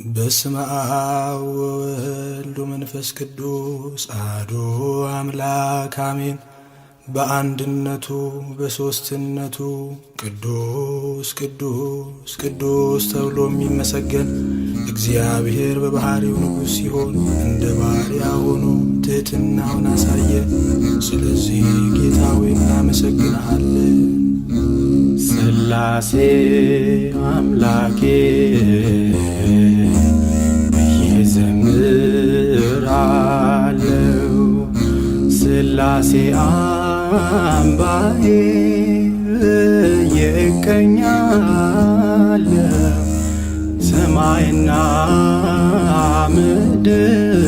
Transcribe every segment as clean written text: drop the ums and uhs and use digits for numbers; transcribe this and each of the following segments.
በስመ አብ ወወልድ ወመንፈስ ቅዱስ አሐዱ አምላክ አሜን። በአንድነቱ በሦስትነቱ ቅዱስ ቅዱስ ቅዱስ ተብሎ የሚመሰገን እግዚአብሔር በባህሪው ንጉሥ ሲሆን እንደ ባሪያ ሆኖ ትሕትናውን አሳየ። ስለዚህ ጌታ ሆይ እናመሰግንሃለን። ሥላሴ አምላኬ እየዘምራለሁ፣ ሥላሴ አምባዬ እየቀኛለሁ። ሰማይና ምድር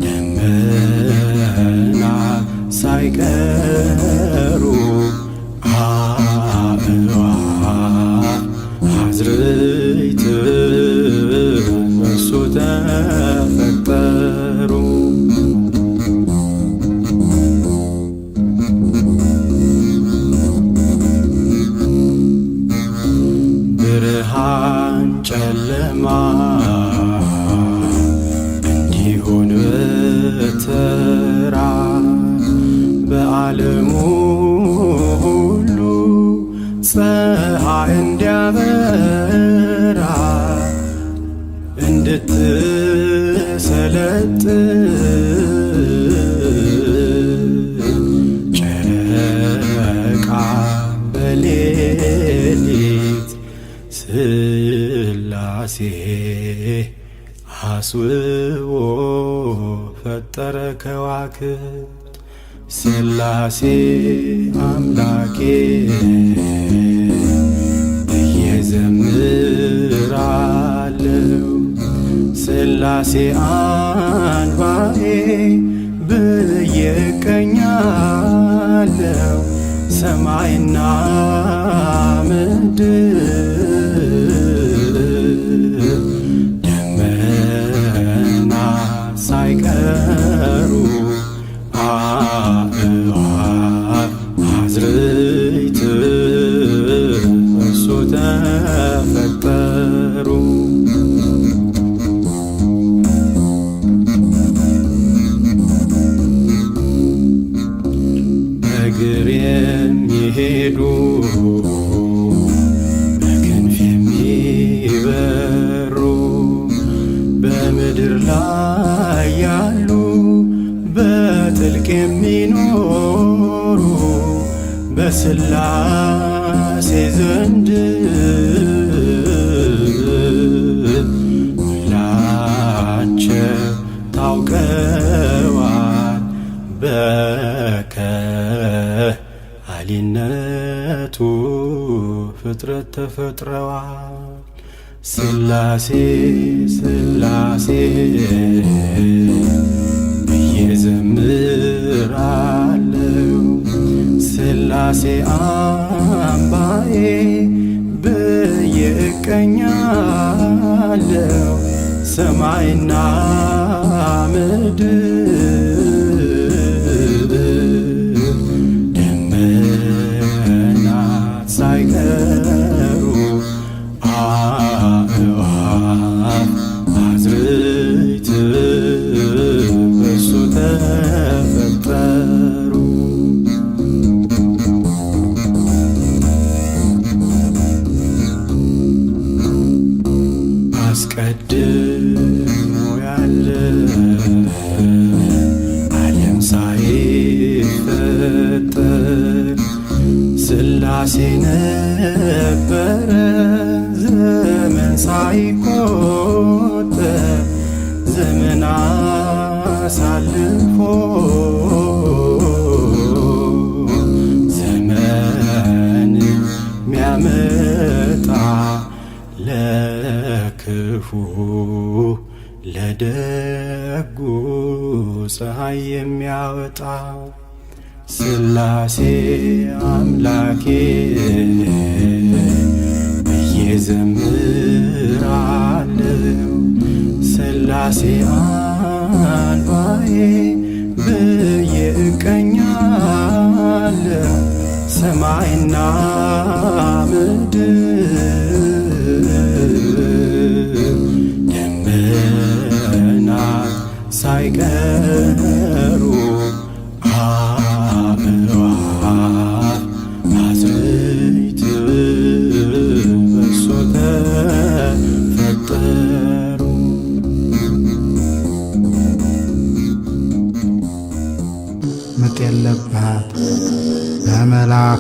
ደመና ሳይቀሩ አእዋፍ አዝርዕት በእርሱ ተፈጠሩ። ብርሃን ጨለማ እንዲሆን በተራ በዓለሙ ሁሉ ፀሐይ እንዲያበራ እንድትሰለጥን ጨረቃ በሌሊት ሥላሴ አስውቦ ፈጠረ ከዋክብት። ሥላሴ አምላኬ እየዘምራለሁ፣ ሥላሴ አንባዬ ብዬ እቀኛለሁ። ሰማይና ምድር ደመና ሳይቀሩ አእዋፍ አዝርዕት በእርሱ ተፈጠሩ። በእግር የሚሄዱ በክንፍ የሚበሩ በምድር ላይ ያሉ በጥልቅ የሚኖሩ በሥላሴ ዘንድ ሁላቸው ታውቀዋል። በከሃሊነቱ ፍጥረት ተፈጥረዋል። ሥላሴ ሥላሴ እየዘምራለሁ፣ ሥላሴ አምባዬ ብዬ እቀኛለሁ። ሰማይና ምድር ደመና ሳይቀሩ አእዋፍ አዝርዕት በእርሱ ተፈጠሩ። አስቀድሞ ያለ ዓለም ሳይፈጠር ሥላሴ ነበረ፣ ዘመን ሳይቆጠር ዘመን አሳልፎ ዘመን ሚያመጣ ለክፉ ለደጉ ፀሐይ የሚያወጣ። ሥላሴ አምላኬ እየዘምራለሁ፣ ሥላሴ አንባዬ ብዬ እቀኛለሁ። ሰማይና ምድር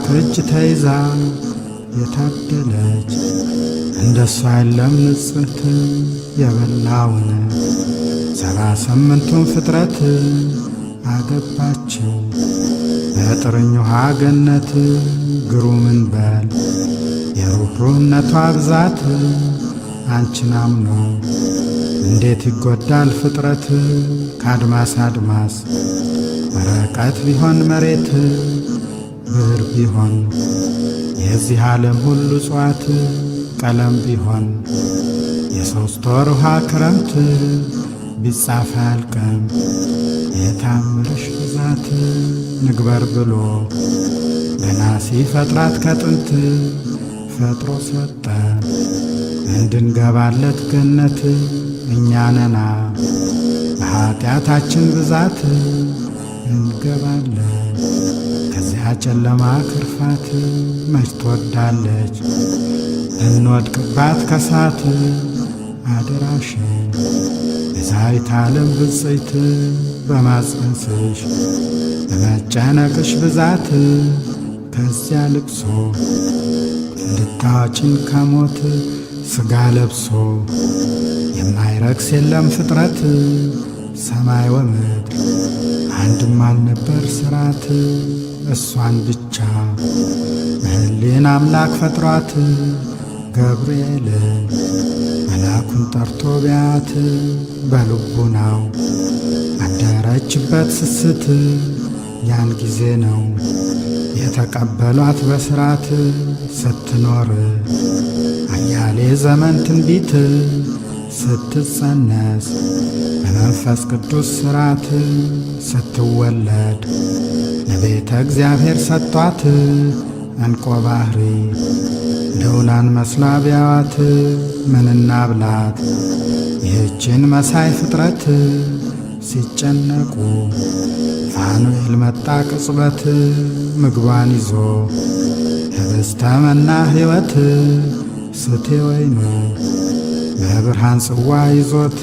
በአምላክ እጅ ተይዛ የታደለች እንደሷ የለም ንጽሕት የበላውን 78ቱን ፍጥረት አገባችው በጥርኝ ውሃ ገነት ግሩምን በል የሩህሩህነቷ ብዛት አንቺን አምኖ እንዴት ይጎዳል ፍጥረት ከአድማስ አድማስ ወረቀት ቢሆን መሬት ብር ቢሆን የዚህ ዓለም ሁሉ እጽዋት ቀለም ቢሆን የ3 ወር ውሃ ክረምት ቢጻፍ አያልቅም የታምርሽ ብዛት ንግበር ብሎ ገና ሲፈጥራት ከጥንት ፈጥሮ ሰጠን እንድንገባለት ገነት እኛ ነና በኀጢአታችን ብዛት እንገባለን ከዚያ ጨለማ ክርፋት መች ትወዳለች እንወድቅባት ከሳት አደራሽን ቤዛዊተ ዓለም ብፅዕት በማፀንስሽ በመጨነቅሽ ብዛት ከዚያ ልቅሶ እንድታወጪን ከሞት ሥጋ ለብሶ የማይረክስ የለም ፍጥረት ሰማይ ወምድር አንድም አልነበር ሥራት እሷን ብቻ በሕሊና አምላክ ፈጥሯት ገብርኤል መልአኩን ጠርቶ ቢያት በልቡናው አደረችበት ስስት ያን ጊዜ ነው የተቀበሏት በሥርዓት ስትኖር አያሌ ዘመን ትንቢት ስትጸነስ በመንፈስ ቅዱስ ሥርዓት ስትወለድ ለቤተ እግዚአብሔር ሰጥቷት እንቆ ባሕሪ ልዑላን መስላ ቢያዋት ምንና ብላት ይህችን መሳይ ፍጥረት ሲጨነቁ ፋኑኤል መጣ ቅጽበት ምግቧን ይዞ ህብስተ መና ሕይወት ስቴ ወይኑ በብርሃን ጽዋ ይዞት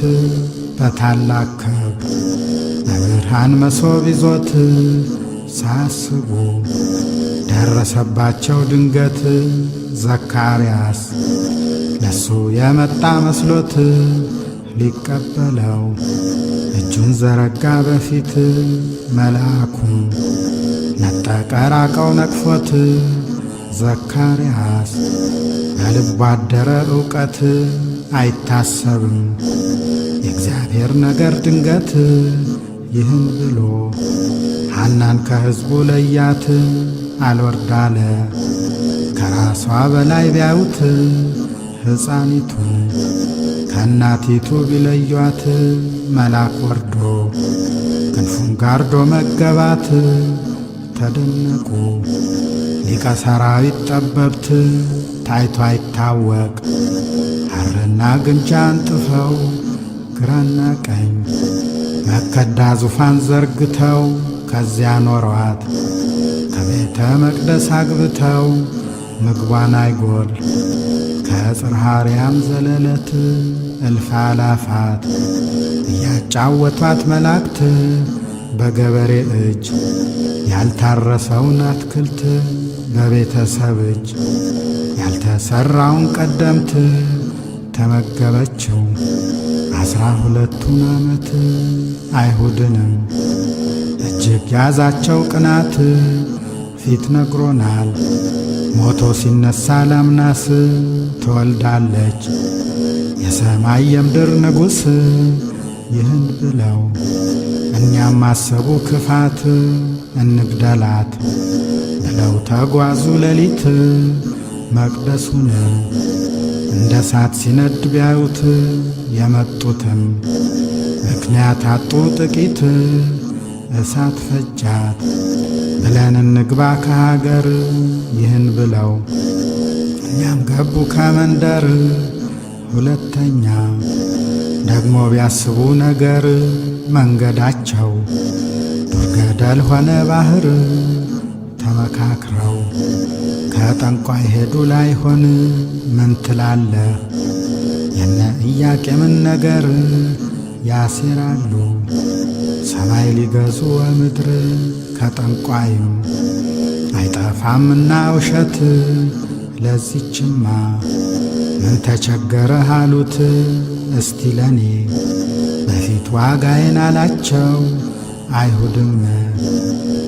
በታላቅ ክብር በብርሃን መሶብ ይዞት ሳስቡ ደረሰባቸው ድንገት ዘካርያስ ለሱ የመጣ መስሎት ሊቀበለው እጁን ዘረጋ በፊት መልአኩም ነጠቀ ራቀው ነቅፎት ዘካርያስ በልቡ አደረ ዕውቀት አይታሰብም የእግዚአብሔር ነገር ድንገት ይህን ብሎ ሐናን ከሕዝቡ ለያት አልወርዳለ ከራሷ በላይ ቢያዩት ሕፃኒቱን ከእናቲቱ ቢለዩአት መልአክ ወርዶ ክንፉን ጋርዶ መገባት ተደነቁ ሊቀ ሰራዊት ጠበብት ታይቶ አይታወቅ ሐርና ግምጃ አንጥፈው ግራና ቀኝ መከዳ ዙፋን ዘርግተው ከዚያ ኖሯት ከቤተ መቅደስ አግብተው ምግቧን አይጎል ከጽርሐ አርያም ዘለለት እልፍ አላፋት እያጫወቷት መላእክት በገበሬ እጅ ያልታረሰውን አትክልት በቤተሰብ እጅ ያልተሠራውን ቀደምት ተመገበችው 12ቱን ዓመት አይሁድንም እጅግ ያዛቸው ቅናት ፊት ነግሮናል ሞቶ ሲነሣ ላምናስ ትወልዳለች የሰማይ የምድር ንጉሥ ይህን ብለው እኛም አሰቡ ክፋት እንግደላት ብለው ተጓዙ ሌሊት መቅደሱን እንደ እሳት ሲነድ ቢያዩት የመጡትም ምክንያት አጡ ጥቂት እሳት ፈጃት ብለን እንግባ ከሀገር ይህን ብለው እኛም ገቡ ከመንደር ሁለተኛ ደግሞ ቢያስቡ ነገር መንገዳቸው ዱር ገደል ሆነ ባሕር ተመካክረው ከጠንቋይ ሄዱ ላይሆን ምን ትላለህ የነ ኢያቄምን ነገር ያሴራሉ ሰማይ ሊገዙ ወምድር ከጠንቋይም አይጠፋ አይጠፋምና ውሸት ለዚችማ ምን ተቸገረህ አሉት። እስቲ ለኔ በፊት ዋጋዬን አላቸው። አይሁድም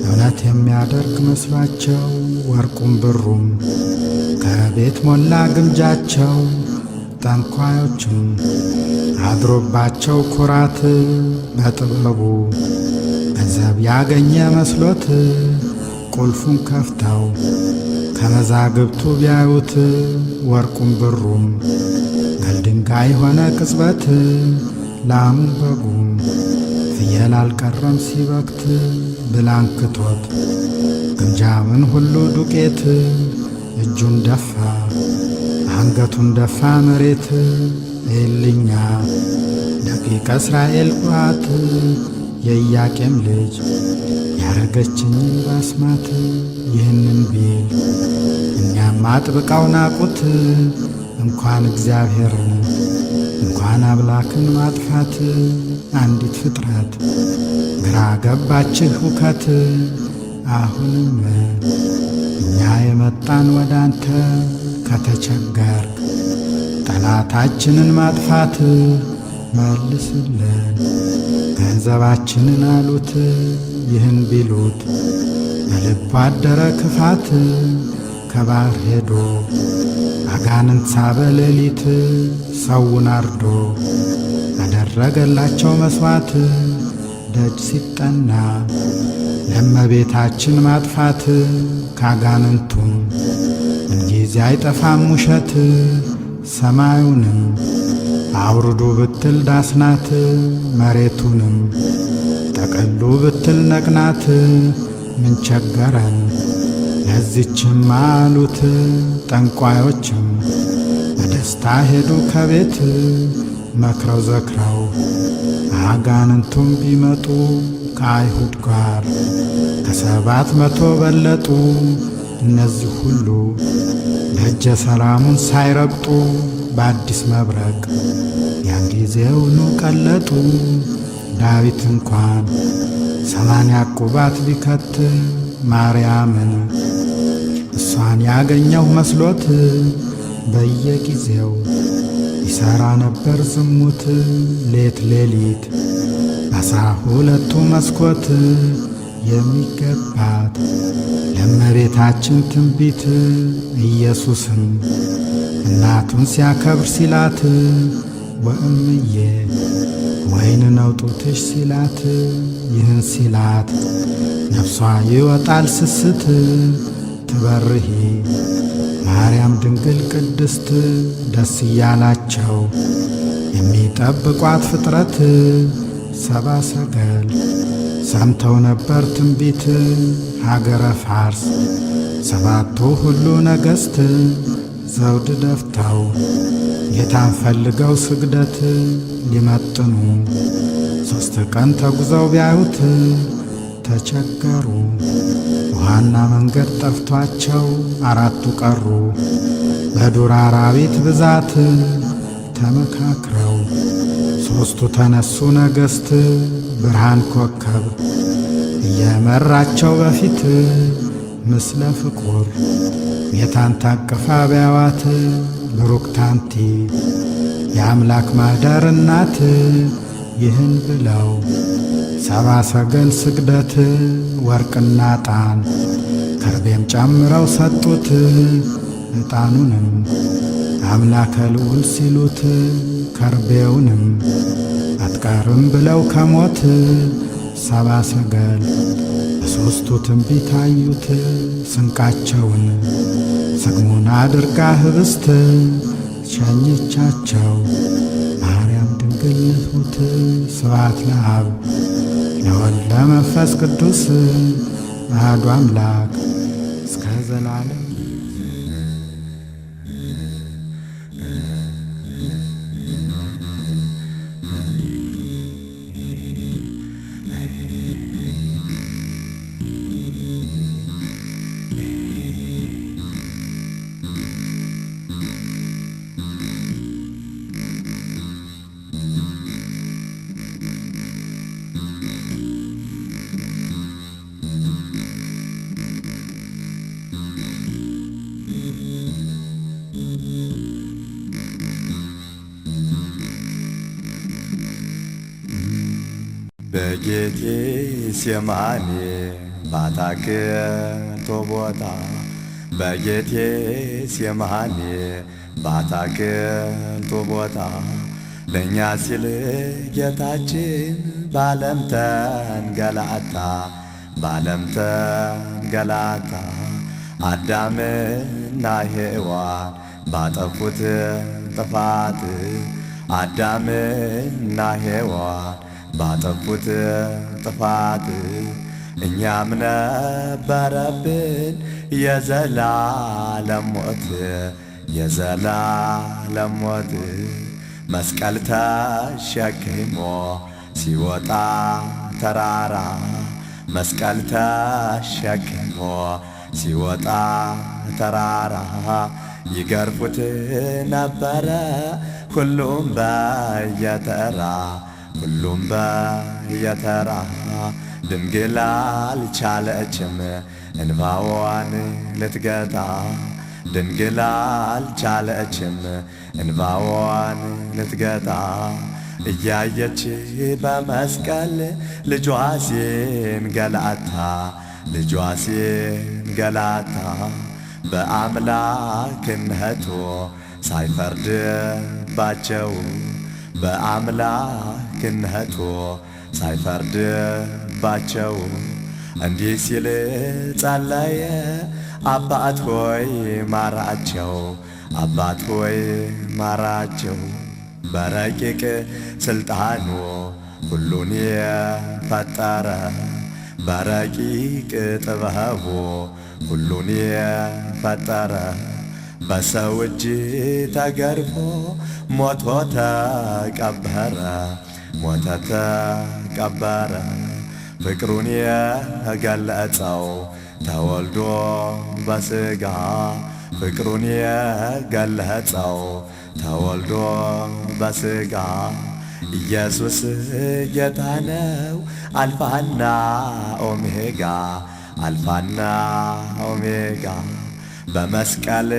እውነት የሚያደርግ መስሏቸው ወርቁም ብሩም ከቤት ሞላ ግምጃቸው። ጠንቋዮችም አድሮባቸው ኩራት በጥበቡ ገንዘብ ያገኘ መስሎት ቁልፉን ከፍተው ከመዛግብቱ ቢያዩት ወርቁም ብሩም ገልድንጋይ ሆነ ቅጽበት። ላሙም በጉም ፍየል አልቀረም ሲበክት ብላንክቶት ግምጃምን ሁሉ ዱቄት። እጁን ደፋ አንገቱን ደፋ መሬት ኤልኛ ደቂቀ እስራኤል ቁራት የኢያቄም ልጅ ያረገችኝን ባስማት። ይህንን ቢል እኛም አጥብቀው ናቁት። እንኳን እግዚአብሔርን እንኳን አምላክን ማጥፋት አንዲት ፍጥረት ግራ ገባችህ ሁከት። አሁንም እኛ የመጣን ወዳንተ ከተቸገር ጠላታችንን ማጥፋት መልስልን ገንዘባችንን አሉት። ይህን ቢሉት በልቡ አደረ ክፋት። ከባሕር ሄዶ አጋንንት ሳበ ሌሊት ሰውን አርዶ አደረገላቸው መሥዋዕት። ደጅ ሲጠና ለእመቤታችን ማጥፋት ካጋንንቱም እንጊዜ አይጠፋም ውሸት። ሰማዩንም አውርዱ ብትል ዳስናት መሬቱንም ጠቅሉ ብትል ነቅናት። ምን ቸገረን ለዚችም አሉት። ጠንቋዮችም በደስታ ሄዱ ከቤት መክረው ዘክረው አጋንንቱም ቢመጡ ከአይሁድ ጋር ከ700 በለጡ። እነዚህ ሁሉ ደጀ ሰላሙን ሳይረግጡ በአዲስ መብረቅ ያን ጊዜውኑ ቀለጡ። ዳዊት እንኳን 80 ቁባት ቢከት ማርያምን እሷን ያገኘው መስሎት በየጊዜው ይሠራ ነበር ዝሙት። ሌት ሌሊት 12ቱ መስኮት የሚገባት ለእመቤታችን ትንቢት። ኢየሱስም እናቱን ሲያከብር ሲላት ወእምዬ ወይን ነው ጡትሽ ሲላት። ይህን ሲላት ነፍሷ ይወጣል ስስት። ትበርሂ ማርያም ድንግል ቅድስት ደስ እያላቸው የሚጠብቋት ፍጥረት። ሰባ ሰገል ሰምተው ነበር ትንቢት ሀገረ ፋርስ 7ቱ ሁሉ ነገሥት ዘውድ ደፍተው ጌታን ፈልገው ስግደት ሊመጥኑ 3 ቀን ተጉዘው ቢያዩት ተቸገሩ። ውሃና መንገድ ጠፍቷቸው 4ቱ ቀሩ። በዱር አራዊት ብዛት ተመካክረው 3ቱ ተነሱ ነገሥት። ብርሃን ኮከብ እየመራቸው በፊት ምስለ ፍቁር ጌታን ታቅፋ ቢያዋት ብሩክታንቲ የአምላክ ማደር እናት። ይህን ብለው 70 ሰገል ስግደት ወርቅና ዕጣን ከርቤም ጨምረው ሰጡት። ዕጣኑንም አምላከ ልዑል ሲሉት ከርቤውንም አትቀርም ብለው ከሞት 70 ሰገል በሦስቱ ትንቢት አዩት። ስንቃቸውን ስግሙን አድርጋ ህብስት ሸኘቻቸው ማርያም ድንግል ንትሙት። ስብሐት ለአብ ለወልድ ለመንፈስ ቅዱስ አሐዱ አምላክ እስከ ዘላለም። በጌቴሴማኒ ባታክልቱ ቦታ በጌቴሴማኒ ባታክልቱ ቦታ ለእኛ ሲል ጌታችን ባለም ተንገላታ ባለም ተንገላታ አዳምና ሔዋን ባጠፉት ጥፋት አዳምና ሔዋን ባጠፉት ጥፋት እኛም ነበረብን የዘላለም ሞት የዘላለም ሞት መስቀል ተሸክሞ ሲወጣ ተራራ መስቀል ተሸክሞ ሲወጣ ተራራ ይገርፉት ነበረ ሁሉም በየተራ ሁሉም በየተራ ድንግል አልቻለችም እንባዋን ልትገታ ድንግል አልቻለችም እንባዋን ልትገታ እያየች በመስቀል ልጇ ሲንገላታ ልጇ ሲንገላታ በአምላክነቱ ሳይፈርድባቸው በአምላክነቱ ሳይፈርድባቸው እንዲህ ሲል ጸለየ አባት ሆይ ማራቸው አባት ሆይ ማራቸው በረቂቅ ስልጣኑ ሁሉን የፈጠረ በረቂቅ ጥበቡ ሁሉን የፈጠረ በሰው እጅ ተገርፎ ሞቶ ተቀበረ ሞቶ ተቀበረ ፍቅሩን የገለጸው ተወልዶ በሥጋ ፍቅሩን የገለጸው ተወልዶ በሥጋ ኢየሱስ ጌታ ነው አልፋና ኦሜጋ አልፋና ኦሜጋ በመስቀል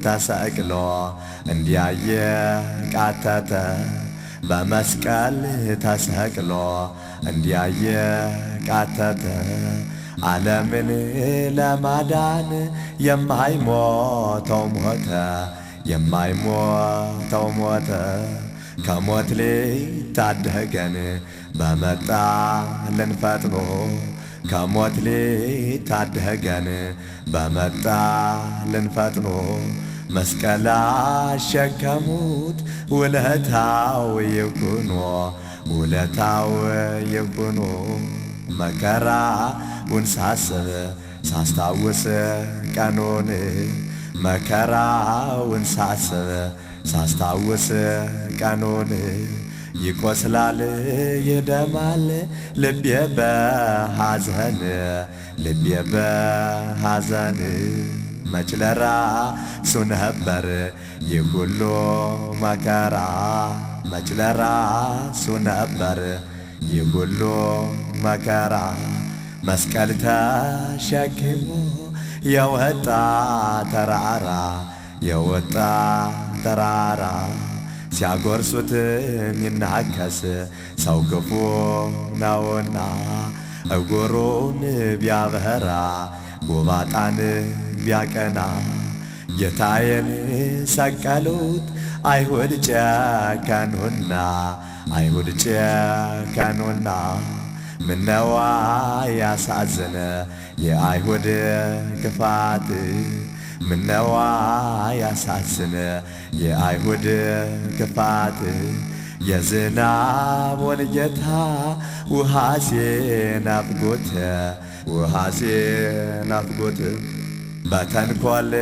ተሰቅሎ እንዲያየ ቃተተ በመስቀል ተሰቅሎ እንዲያየ ቃተተ ዓለምን ለማዳን የማይሞተው ሞተ የማይሞተው ሞተ ከሞት ሊታደገን በመጣልን ፈጥኖ ከሞት ሊታደገን በመጣልን ፈጥኖ መስቀል አሸከሙት ውለታው ይኩኖ ውለታው ይኩኖ መከራውን ሳስብ ሳስታውስ ቀኑን መከራውን ሳስብ ሳስታውስ ቀኑን ይቆስላል ይደማል ልቤ በሐዘን ልቤ በሐዘን መች ለራሱ ነበር ይህ ሁሉ መከራ መች ለራሱ ነበር ይህ ሁሉ መከራ መስቀል ተሸክሞ የወጣ ተራራ የወጣ ተራራ ሲያጎርሱት የሚናከስ ሰው ክፉ ነውና እግሩን ቢያበራ ጎባጣን ቢያቀና ጌታዬን ሰቀሉት አይሁድ ጨከኑና አይሁድ ጨከኑና ምነዋ ያሳዝነ የአይሁድ ክፋት ምነዋ ያሳዝነ የአይሁድ ክፋት የዝናቡን ጌታ ውሃ ሲናፍቁት ውሃ ሲናፍቁት በተንኰል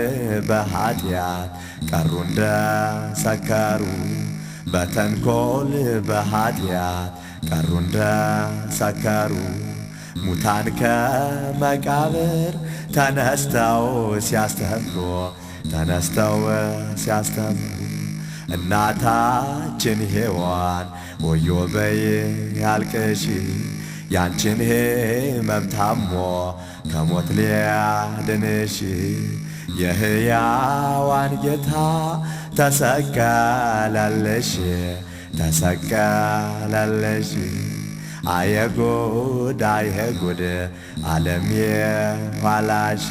በኃጢአት ቀሩ እንደ ሰከሩ በተንኰል በኃጢአት ቀሩ እንደ ሰከሩ ሙታን ከመቃብር ተነስተው ሲያስተምሩ ተነስተው ሲያስተምሩ እናታችን ሔዋን ወዮ በይ አልቅሺ ያንቺን ሕመም ታሞ ከሞት ሊያድንሽ የሕያዋን ጌታ ተሰቀለልሽ ተሰቀለልሽ አየጉድ አየጉድ ዓለም የኋላሽ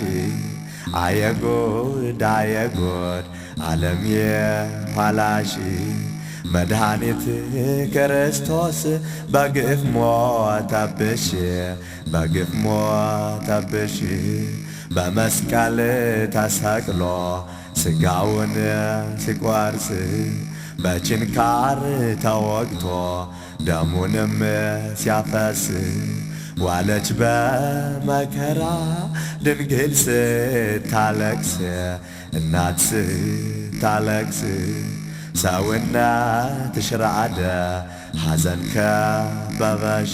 አየጉድ አየጉድ ዓለም የኋላሽ መድኃኒት ክርስቶስ በግፍ ሞተብሽ በግፍ ሞተብሽ በመስቀል ተሰቅሎ ሥጋውን ሲቆርስ በችንካር ተወግቶ ደሙንም ሲያፈስ ዋለች በመከራ ድንግል ስታለቅስ እናት ስታለቅስ ሰውነትሽ ራደ ሐዘን ከበበሽ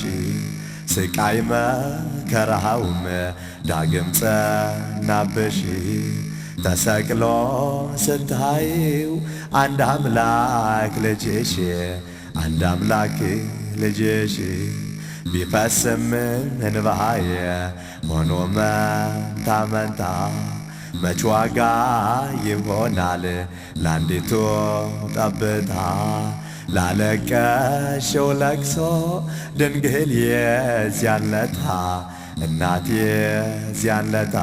ስቃይ መከራውም ዳግም ጸናብሽ ተሰቅሎ ስታዪው አንድ አምላክ ልጅሽ አንድ አምላክ ልጅሽ ቢፈስም እንባዬ ሆኖ መንታ መንታ መች ዋጋ ይሆናል ለአንዲቱ ጠብታ ላለቀሽው ለቅሶ ድንግል የዚያን ለታ እናት የዚያን ለታ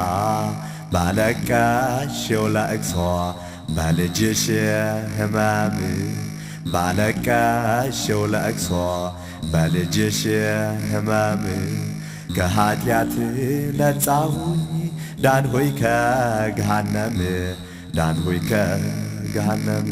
ባለቀሽው ለቅሶ በልጅሽ ሕመም ባለቀሽው ለቅሶ በልጅሽ ሕመም ከኃጢአት ነጻሁኝ ዳንሁኝ ከገሃነም ዳንሁኝ ከገሃነም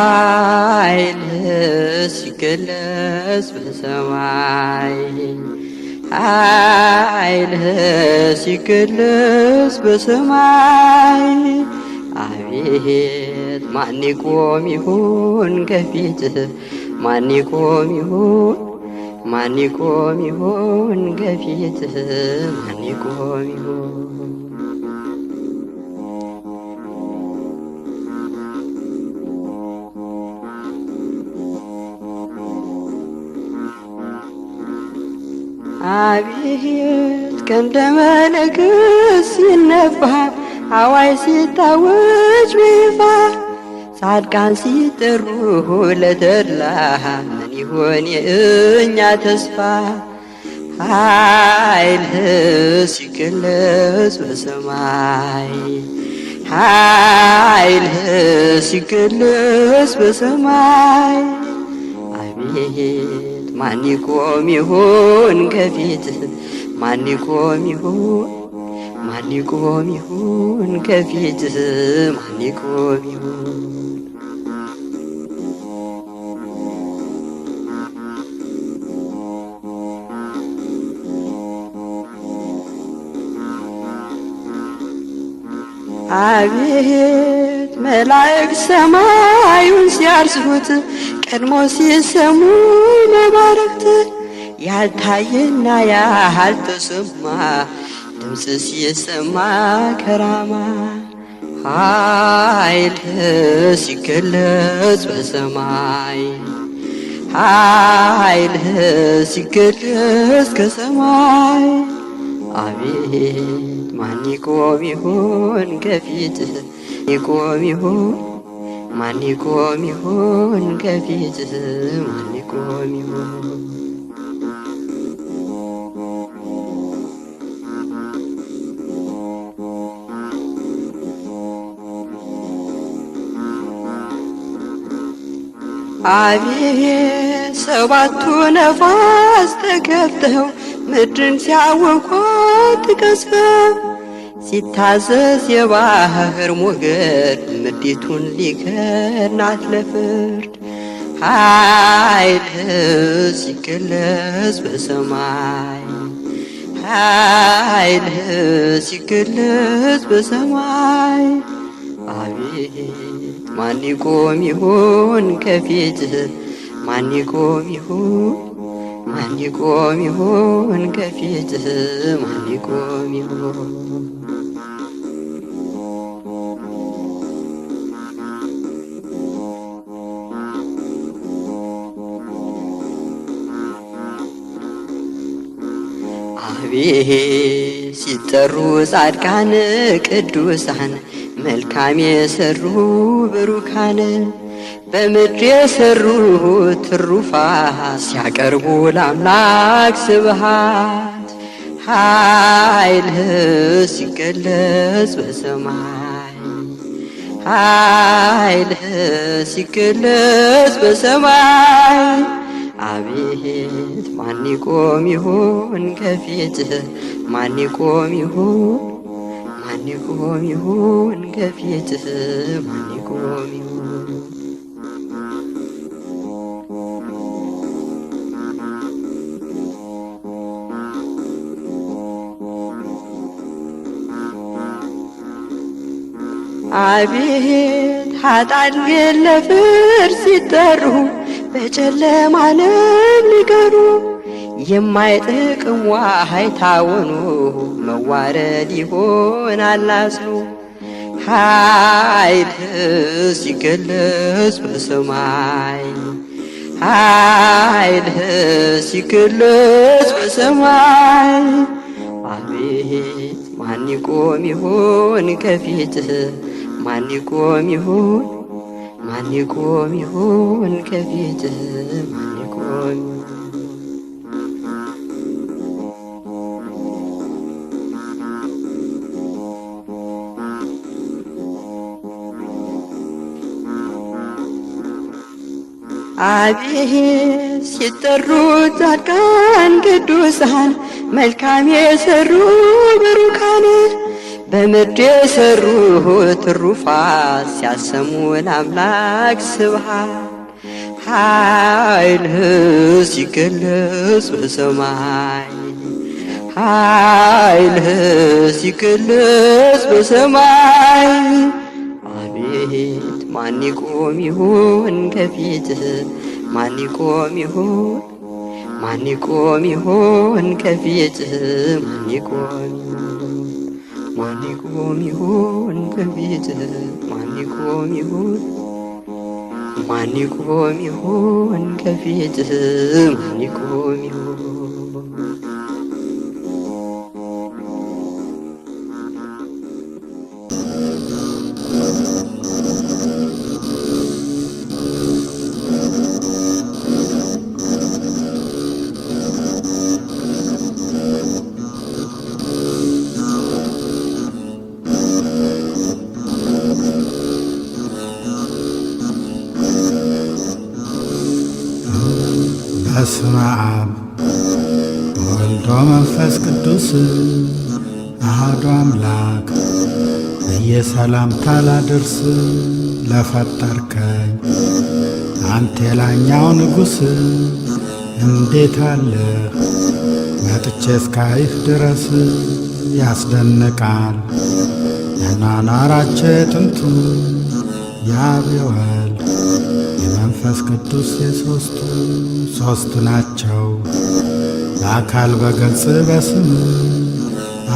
ኃይልህ ሲገለጽ በሰማይ ኃይልህ ሲገለጽ በሰማይ አቤት ማን ይቆም ይሁን ከፊትህ ማን ይቆም ይሁን ማን ይቆም ይሁን ከፊትህ ማን ይቆም ይሁን አቤት ቀንደ መለከት ሲነፋ አዋይ ሲታወጅ በይፋ ጻድቃን ሲጠሩ ለተድላ ምን ይሆን የእኛ ተስፋ ኃይልህ ሲገለጽ በሰማይ ኃይልህ ሲገለጽ በሰማይ አቤት ማን ይቆም ይሁን ከፊትህ ማን ይቆም ይሁን ማን ይቆም ይሁን ከፊትህ ማን ይቆም ይሁን አቤት መላእክት ሰማዩን ሲያርሱት ቀድሞ ሲሰሙ መባረክት ያልታየና ያልተሰማ ድምፅ ሲሰማ ከራማ ኃይልህ ሲገለጽ በሰማይ ኃይልህ ሲገለጽ ከሰማይ አቤት ማን ይቆም ይሁን ከፊትህ ይቆም ይሁን ማን ይቆም ይሁን ከፊትህ ማን ይቆም ይሁን አቤት ሰባቱ ነፋስ ተከፍተው ምድርን ሲያውቋት ቀስፈው ሲታዘዝ የባህር ሞገድ ምድሪቱን ሊከድናት ለፍርድ ኃይልህ ሲገለጽ በሰማይ ኃይልህ ሲገለጽ በሰማይ አቤት ማን ይቆም ይሁን ከፊትህ ማን ይቆም ይሁን ማን ይቆም ይሆን ከፊትህ ማን ይቆም ይሆን? አቤት ሲጠሩ ጻድቃን ቅዱሳን መልካም የሰሩ ብሩካን በምድር የሰሩ ትሩፋት ሲያቀርቡ ለአምላክ ስብሃት ኃይልህ ሲገለጽ በሰማይ ኃይልህ ሲገለጽ በሰማይ አቤት ማን ይቆም ይሆን ከፊትህ ማን ይቆም ይሆን ማን ይቆም ይሆን ከፊትህ ማን ይቆም ይሆን? አቤት ኃጥአን ግን ለፍርድ ሲጠሩ በጨለማ ዓለም ሊቀሩ የማይጠቅም ዋይታ ሆኖ መዋረድ ይሆናል አጽኑ ኃይልህ ሲገለጽ በሰማይ ኃይልህ ሲገለጽ በሰማይ አቤት ማን ይቆም ይሆን ከፊትህ ማን ይቆም ይሆን ማን ይቆም ይሆን ከፊትህ ማን ይቆም ይሆን? አቤት ሲጠሩ ጻድቃን ቅዱሳን መልካም የሰሩ ብሩካን በምድር የሰሩ ትሩፋት ሲያሰሙ ለአምላክ ስብሃት ኃይልህ ሲገለጽ በሰማይ ኃይልህ ሲገለጽ በሰማይ አቤት ማን ይቆም ይሆን ከፊትህ ማን ይቆም ይሆን ማን ይቆም ይሆን ከፊትህ ማን ይቆም ይሆን ማን ይቆም ይሆን ከፊትህ ማን ይቆም ይሆን ማን ይቆም ይሆን ከፊትህ ማን ይቆም ይሆን? በስመ አብ ወወልድ ወመንፈስ ቅዱስ አሐዱ አምላክ በየሰላምታ ላድርስ ለፈጠርከኝ አንተ የላኛው ንጉሥ እንዴት አለህ መጥቼ እስካይህ ድረስ ያስደንቃል የናናራቸው የጥንቱ የአብ የወልድ የመንፈስ ቅዱስ የሦስቱ ሦስት ናቸው በአካል በገጽ በስም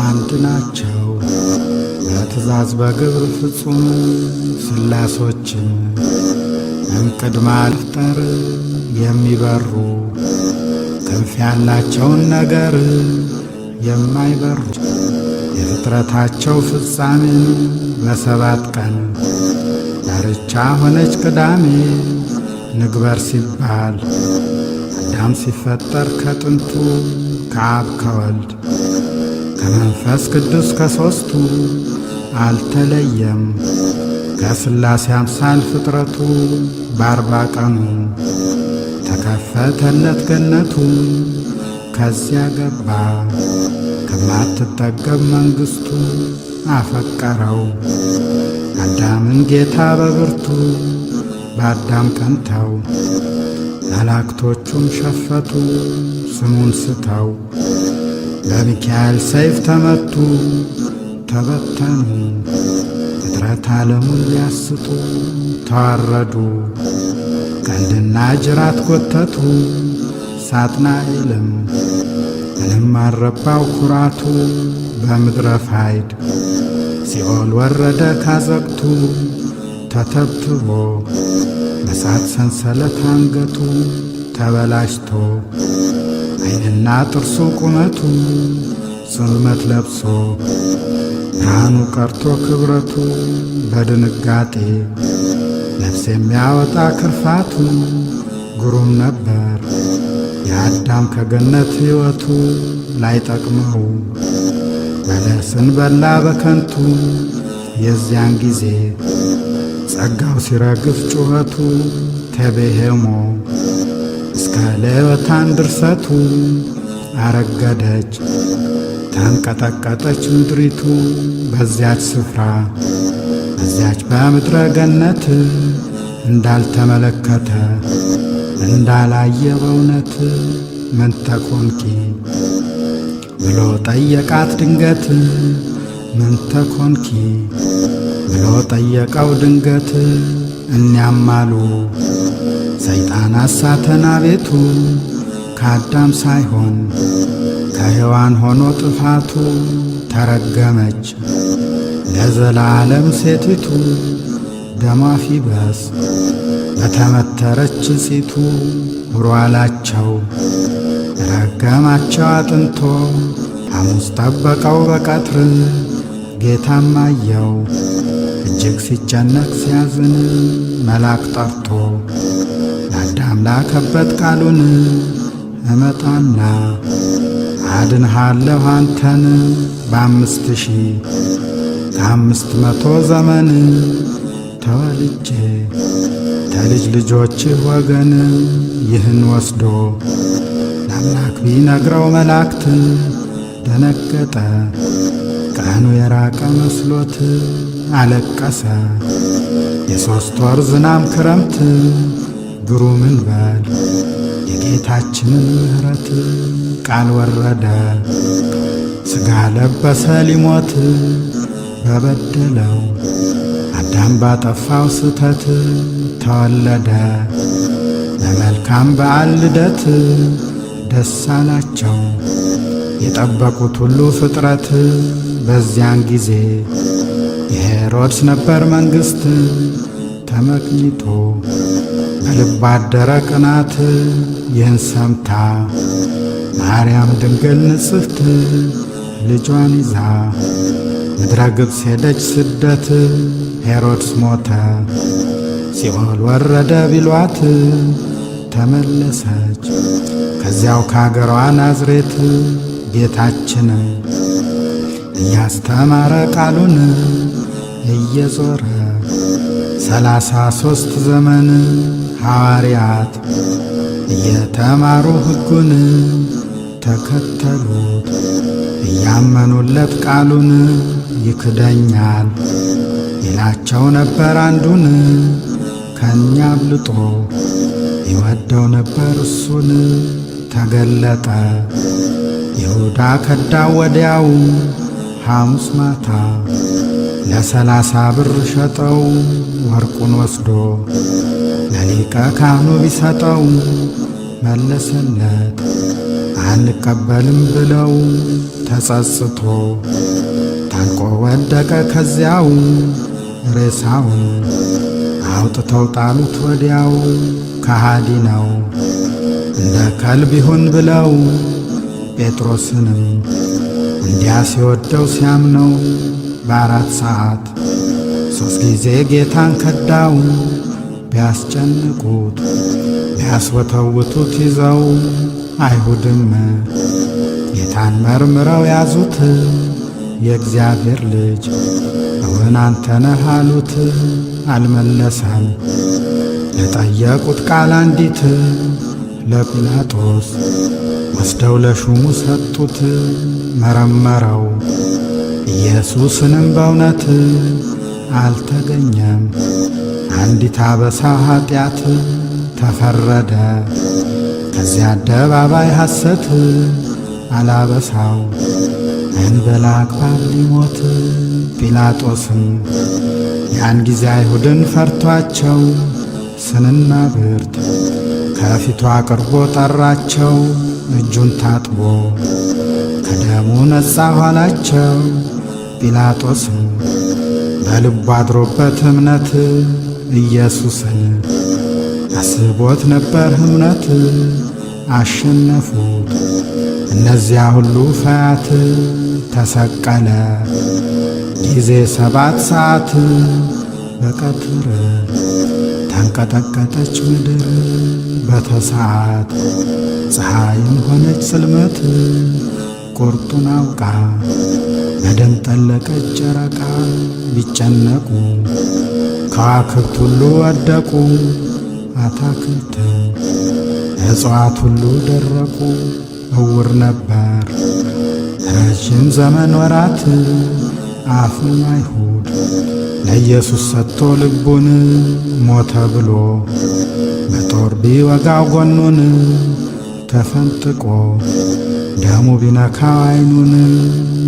አንድ ናቸው በትእዛዝ በግብር ፍጹም ሥላሶችም እምቅድመ መፍጠር የሚበሩ ክንፍ ያላቸውን ነገር የማይበሩ የፍጥረታቸው ፍጻሜ በሰባት ቀን ዳርቻ ሆነች ቅዳሜ ንግበር ሲባል አዳም ሲፈጠር ከጥንቱ ከአብ ከወልድ ከመንፈስ ቅዱስ ከሦስቱ አልተለየም ከሥላሴ አምሳል ፍጥረቱ በአርባ ቀኑ ተከፈተለት ገነቱ ከዚያ ገባ ከማትጠገብ መንግሥቱ አፈቀረው አዳምን ጌታ በብርቱ በአዳም ቀንተው መላእክቶቹም ሸፈቱ ስሙን ስተው በሚካኤል ሰይፍ ተመቱ ተበተኑ ፍጥረት ዓለሙን ሊያስቱ ተዋረዱ ቀንድና ጅራት ጐተቱ ሳጥናኤልም ምንም አልረባው ኩራቱ በምድረ ፋይድ ሲኦል ወረደ ካዘቅቱ ተተብትቦ በሳት ሰንሰለት አንገቱ ተበላሽቶ ዓይንና ጥርሱ ቁመቱ ጽልመት ለብሶ ብርሃኑ ቀርቶ ክብረቱ በድንጋጤ ነፍስ የሚያወጣ ክርፋቱ ግሩም ነበር የአዳም ከገነት ሕይወቱ ላይጠቅመው በለስን በላ በከንቱ የዚያን ጊዜ ጸጋው ሲረግፍ ጩኸቱ ተቤሄሞ እስከ ሌወታን ድርሰቱ አረገደች ተንቀጠቀጠች ምድሪቱ በዚያች ስፍራ በዚያች በምድረ ገነት እንዳልተመለከተ እንዳላየ በእውነት ምን ተኮንኪ ብሎ ጠየቃት ድንገት ምን ተኮንኪ ብሎ ጠየቀው ድንገት እኒያም አሉ ሰይጣን አሳተና ቤቱ ከአዳም ሳይሆን ከሔዋን ሆኖ ጥፋቱ ተረገመች ለዘላለም ሴቲቱ ደሟ ፊበስ በተመተረች ጽቱ ውሯላቸው ረገማቸው አጥንቶ ሐሙስ ጠበቀው በቀትር ጌታም አየው እጅግ ሲጨነቅ ሲያዝን መልአክ ጠርቶ ለአዳም ላከበት ቃሉን እመጣና አድንሃለሁ አንተን በ5000 ከ500 ዘመን ተወልጄ ተልጅ ልጆችህ ወገን ይህን ወስዶ ለአምላክ ቢነግረው መላእክት ደነገጠ ቀኑ የራቀ መስሎት አለቀሰ የ3 ወር ዝናም ክረምት ግሩምን በል የጌታችንን ምሕረት ቃል ወረደ ሥጋ ለበሰ ሊሞት በበደለው አዳም ባጠፋው ስተት ተወለደ ለመልካም በዓል ልደት ደስ አላቸው የጠበቁት ሁሉ ፍጥረት በዚያን ጊዜ የሄሮድስ ነበር መንግሥት ተመክኝቶ በልብ አደረ ቅናት ይህን ሰምታ ማርያም ድንግል ንጽሕት ልጇን ይዛ ምድረ ግብፅ ሄደች ስደት ሄሮድስ ሞተ ሲኦል ወረደ ቢሏት ተመለሰች ከዚያው ከአገሯ ናዝሬት ጌታችን እያስተማረ ቃሉን እየዞረ 33 ዘመን ሐዋርያት እየተማሩ ሕጉን ተከተሉት እያመኑለት ቃሉን ይክደኛል ይላቸው ነበር አንዱን ከእኛ አብልጦ ይወደው ነበር እሱን ተገለጠ ይሁዳ ከዳው ወዲያው ሐሙስ ማታ ለ30 ብር ሸጠው ወርቁን ወስዶ ለሊቀ ካህኑ ቢሰጠው መለሰለት አንቀበልም ብለው ተጸጽቶ ታንቆ ወደቀ ከዚያው ሬሳውን አውጥተው ጣሉት ወዲያው ከሃዲ ነው እንደ ከልብ ይሁን ብለው ጴጥሮስንም እንዲያ ሲወደው ሲያምነው በ4 ሰዓት 3 ጊዜ ጌታን ከዳው ቢያስጨንቁት ቢያስወተውቱት ይዘው አይሁድም ጌታን መርምረው ያዙት የእግዚአብሔር ልጅ እውን አንተ ነህ አሉት አልመለሰም ለጠየቁት ቃል አንዲት ለጲላጦስ ወስደው ለሹሙ ሰጡት መረመረው ኢየሱስንም በእውነት አልተገኘም አንዲት አበሳ ኀጢአት ተፈረደ ከዚያ አደባባይ ሐሰት አላበሳው እንበላ አግባብ ሊሞት ጲላጦስም ያን ጊዜ አይሁድን ፈርቷቸው ስንና ብርት ከፊቱ አቅርቦ ጠራቸው። እጁን ታጥቦ ከደሙ ነጻ ኋላቸው። ጲላጦስም በልቡ አድሮበት እምነት ኢየሱስን አስቦት ነበር እምነት። አሸነፉት እነዚያ ሁሉ ፈያት። ተሰቀለ ጊዜ 7 ሰዓት። በቀትር ተንቀጠቀጠች ምድር። በተሰዓት ፀሐይም ሆነች ጽልመት። ቁርጡን አውቃ በደም ጠለቀች ጨረቃ። ቢጨነቁ ከዋክብት ሁሉ ወደቁ። አታክልት እጽዋት ሁሉ ደረቁ። እውር ነበር ረዥም ዘመን ወራት። አፉን አይሁድ ለኢየሱስ ሰጥቶ ልቡን። ሞተ ብሎ በጦር ቢወጋው ጎኑን። ተፈንጥቆ ደሙ ቢነካው ዓይኑን።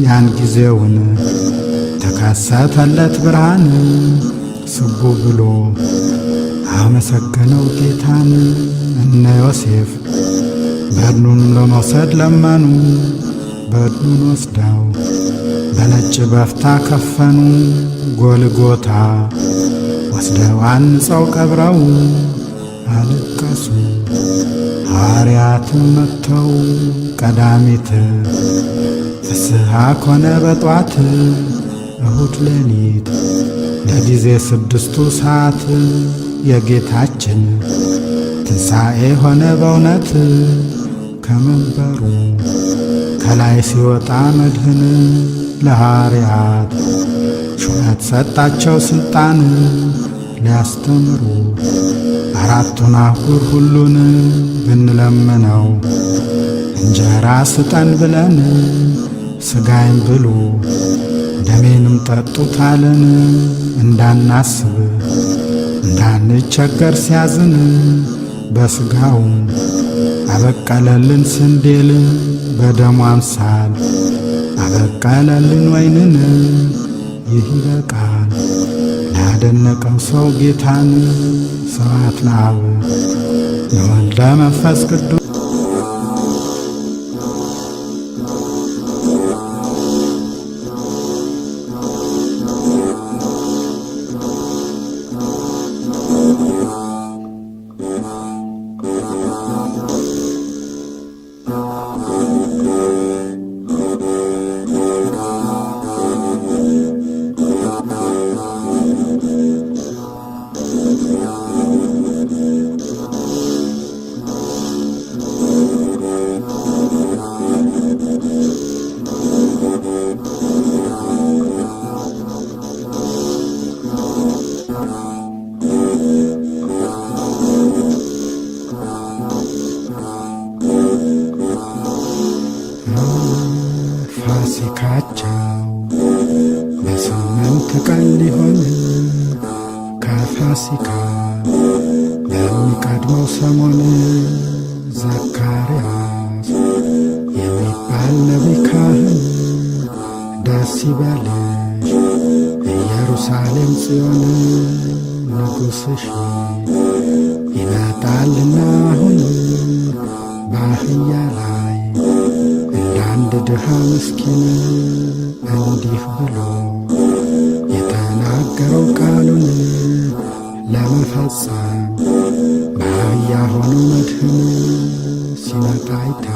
ያን ጊዜውን ተከሰተለት ብርሃን። ስቡ ብሎ አመሰገነው ጌታን። እነ ዮሴፍ በድኑን ለመውሰድ ለመኑ። በድኑን ወስደው በነጭ በፍታ ከፈኑ። ጎልጎታ ወስደው አንጸው ቀብረው አለቀሱ። ሐዋርያትም መጥተው ቀዳሚት ፍስሐ ኮነ በጧት። እሁድ ሌሊት ለጊዜ 6 ሰዓት የጌታችን ትንሣኤ ሆነ በእውነት። ከመንበሩ ከላይ ሲወጣ መድህን ለሐዋርያት ሹመት ሰጣቸው ሥልጣን። ሊያስተምሩ 4ቱን አህጉር ሁሉን ብንለምነው እንጀራ ስጠን ብለን ሥጋዬን ብሉ ደሜንም ጠጡት አለን። እንዳናስብ እንዳንቸገር ሲያዝን በሥጋውም አበቀለልን ስንዴል። በደሙ አምሳል አበቀለልን ወይንን። ይህ ይበቃል ላደነቀው ሰው ጌታን። ስብሐት ለአብ ለወልደ መንፈስ ቅዱስ። ፋሲካቸው በ8 ቀን ሊሆን ከፋሲካ በሚቀድመው ሰሞን ዘካርያስ የሚባል ነቢይ ካህን ደስ ይበልሽ ኢየሩሳሌም ጽዮን ንጉሥሽ ይመጣልና አሁን በአህያ ላይ እንዳንድ ድሃ ምስኪን እንዲህ ብሎ የተናገረው ቃሉን ለመፈጸም በአህያ ሆኖ መድህን ሲመጣ አይታ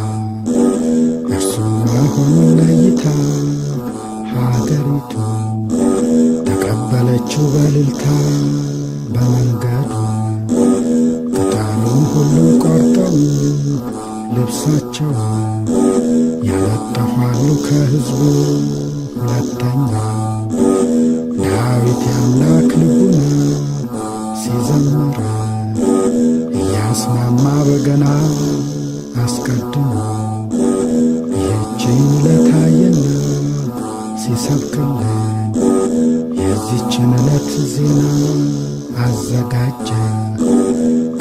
እርሱ መሆኑን ለይታ ሀገሪቱ ተቀበለችው በእልልታ። በመንገዱ ቅጠሉን ሁሉ ቆርጠው ልብሳቸውን ያነጠፋሉ ከሕዝቡ። ሁለተኛው ዳዊት የአምላክ ልቡና ሲዘምር እያስማማ በገና አስቀድሞ ይህችን ዕለት አየና ሲሰብክልን የዚችን ዕለት ዜና አዘጋጀ።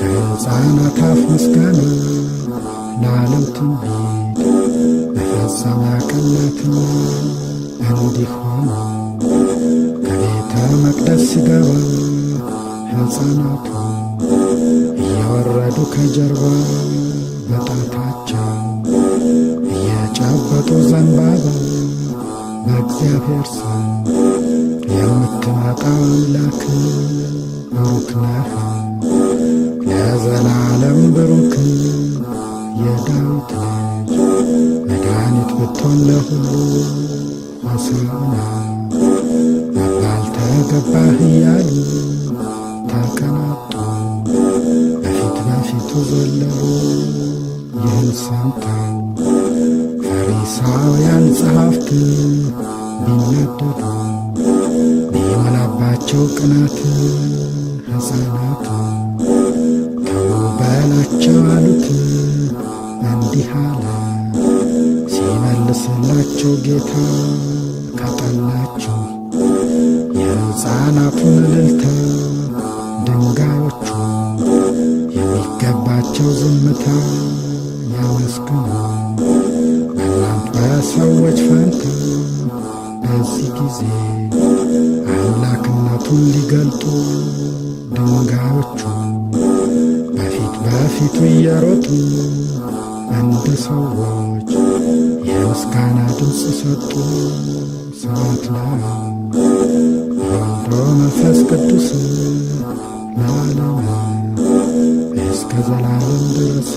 ከሕፃናት አፍ ምስጋና ለዓለም ትንቢት መፈጸሚያ ቀን ናትና። እንዲህ ሆኖ ከቤተ መቅደስ ሲገባ ሕፃናቱ የወረዱ ከጀርባ በጣታቸው እየጨበጡ ዘንባባ በእግዚአብሔር ስም የምትመጣ አምላክ ብሩክ ነህ ለዘላለም ብሩክ የዳዊት ልጅ መድኃኒት ብትሆን ለሁሉ ሆሳዕና መባል ተገባህ እያሉ ተቀናጡ በፊት በፊቱ ዘለሉ። ይህን ሰምተው ፈሪሳውያን ጸሐፍት ቢናደዱ ቢሞላባቸው ቅናት ሕፃናቱ ተው በላቸው አሉት እንዲህ አለ ሲመልስላቸው ጌታ ከጠላችሁ የሕፃናቱን እልልታ ድንጋዮቹ የሚገባቸው ዝምታ ያመስግኑ በእናንት በሰዎች ፈንታ። በዚህ ጊዜ አምላክነቱን ሊገልጡ ድንጋዮቹ በፊት በፊቱ እየሮጡ እንደ ሰዎች የምስጋና ድምፅ ሰጡ። ስብሐት ለአብ ወወልድ ወመንፈስ ቅዱስ ለዓለሙ እስከ ዘላለም ድረስ።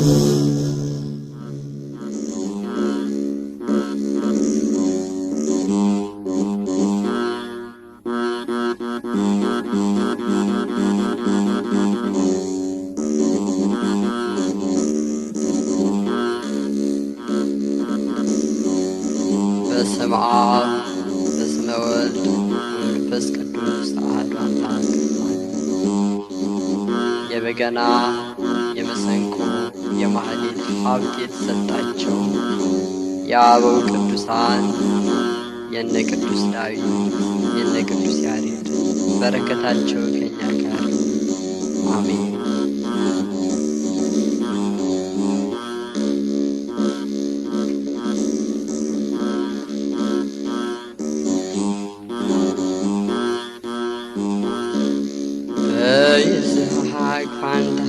በስመ አብ በስመ ወልድ ወመንፈስ ቅዱስ አሐዱ አምላክ። የበገና የመሰንቆ የማህሌት ሀብት የተሰጣቸው የአበው ቅዱሳን የነ ቅዱስ ዳዊት የነ ቅዱስ ያሬድ በረከታቸው ከኛ ጋር አሜን። በይስሐቅ ፋንታ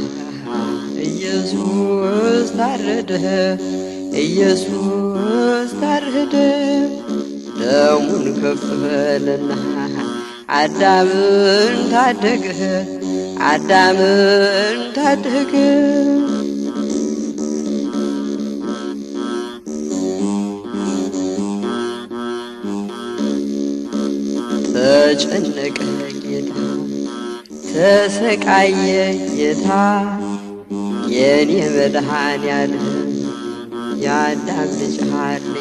ኢየሱስ ታረደ፣ ኢየሱስ ታረደ። ደሙን ከፈለና አዳምን ታደገ፣ አዳምን ታደገ። ተጨነቀ ጌታ ተሰቃየ ጌታ የኔ መድኃኔዓለም የአዳም ልጅ ሀሌታ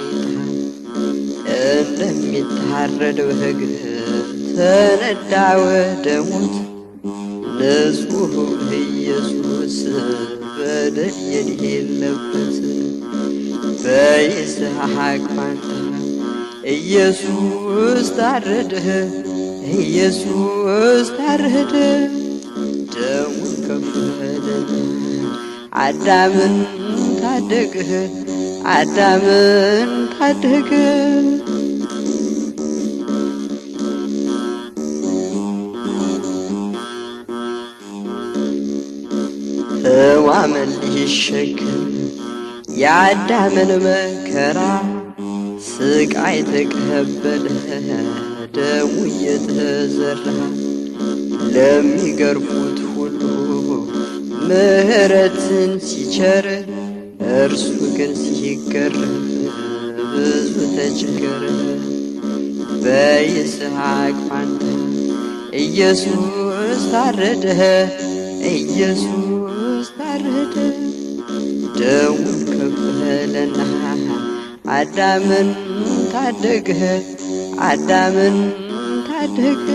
እንደሚታረድ በግ ተነዳ ወደ ሞት ንጹሕ ኢየሱስ በደል የሌለበት በይስሐቅ ፋንታ ኢየሱስ ታረደ፣ ኢየሱስ ታረደ። ደሙን ከፈለና አዳምን ታደገ፣ አዳምን ታደገ። ሕማምን ሊሸከም የአዳምን መከራ ስቃይ ተቀበለ ደሙ እየተዘራ ለሚገርፉት ሁሉ ምሕረትን ሲቸር እርሱ ግን ሲገረፍ ብዙ ተቸገረ። በይስሐቅ ፋንታ ኢየሱስ ታረደ፣ ኢየሱስ ታረደ። ደሙን ከፈለና አዳምን ታደገ፣ አዳምን ታደገ።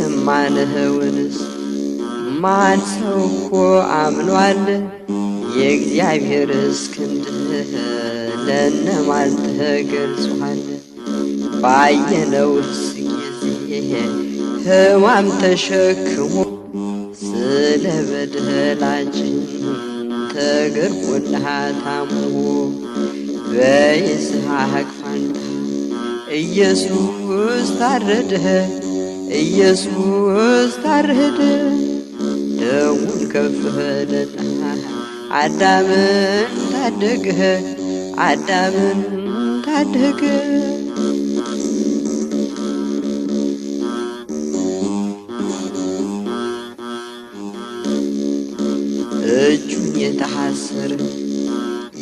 የሰማንኸውንስ ማን ሰው እኮ አምኗል? የእግዚአብሔርስ ክንድ ለእነማን ተገልጿል? ባየነውስ ጊዜ ሕማም ተሸክሞ ስለ በደላችን ተገርፎና ታሞ በይስሐቅ ፋንታ ኢየሱስ ታረደ ኢየሱስ ታረደ ደሙን ከፈለና አዳምን ታደገ አዳምን ታደገ እጁን የታሰረ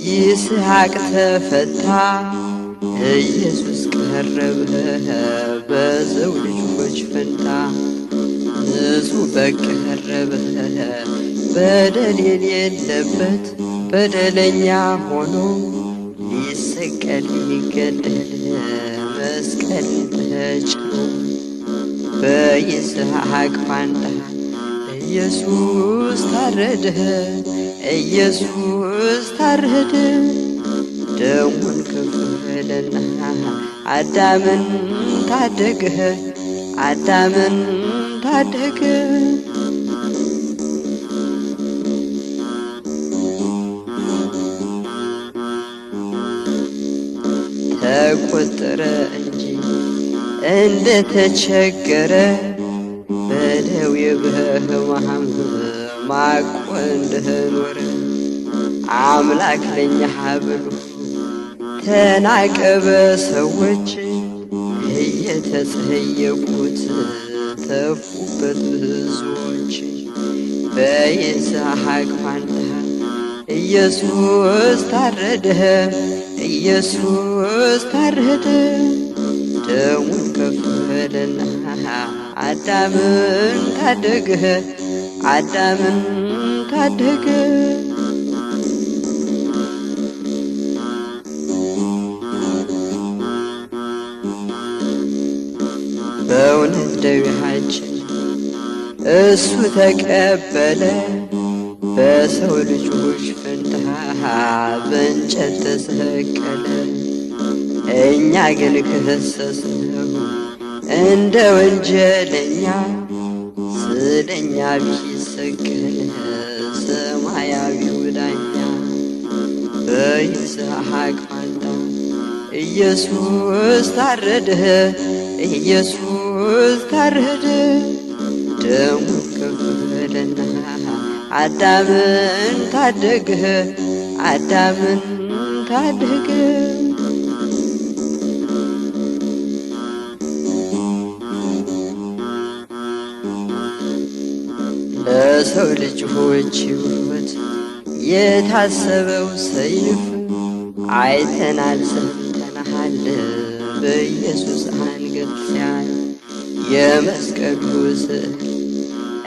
ይስሐቅ ተፈታ ኢየሱስ ቀረበ በሰው ልጆች ፈንታ ንጹሕ በግ ቀረበ በደል የሌለበት በደለኛ ሆኖ ሊሰቀል ሊገደል መስቀል ተጭኖ በይስሐቅ ፋንታ ኢየሱስ ታረደ ኢየሱስ ታረደ ደሙን ከፈለና አዳምን ታደገ አዳምን ታደገ ተቆጠረ እንጂ እንደተቸገረ በደዌ በሕማም ማቆ እንደኖረ አምላክ ለኛ ብሎ ተናቀ በሰዎች እየተጸየቁት ተፉበት ብዙዎች በይስሐቅ ፋንታ ኢየሱስ ታረደ ኢየሱስ ታረደ ደሙን ከፈለና አዳምን ታደገ አዳምን ታደገ በእውነት ደዌያችን እሱ ተቀበለ በሰው ልጆች ፈንታ በእንጨት ተሰቀለ እኛ ግን ከሰስነው እንደ ወንጀለኛ ስለኛ ቢሰቀል ሰማያዊው ዳኛ በይስሐቅ ፋንታ ኢየሱስ ታረደ ኢየሱስ ታረደ ደሙን ከፈለና አዳምን ታደገ አዳምን ታደገ ለሰው ልጆች ሕይወት የታሰበው ሰይፍ አይተናል ሰምተናል በኢየሱስ አንገት ሲያል የመስቀሉ ስዕል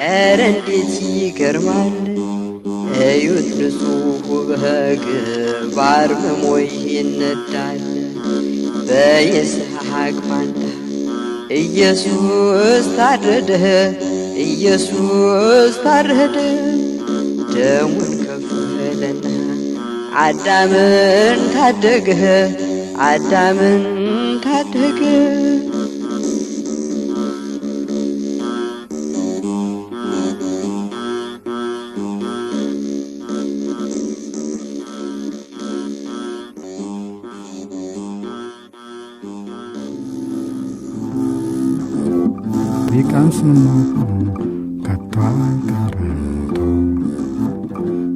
ኧረ እንዴት ይገርማል እዩት ንጹሑ በግ በአርምሞ ይነዳል በይስሐቅ ፋንታ ኢየሱስ ታረደ ኢየሱስ ታረደ ደሙን ከፈለና አዳምን ታደገ አዳምን ታደገ ቢቀምስ ሞቱ ከቶ አይቀርም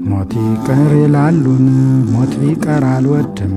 ሞት ይቀር ይላሉን ሞት ቢቀር አልወድም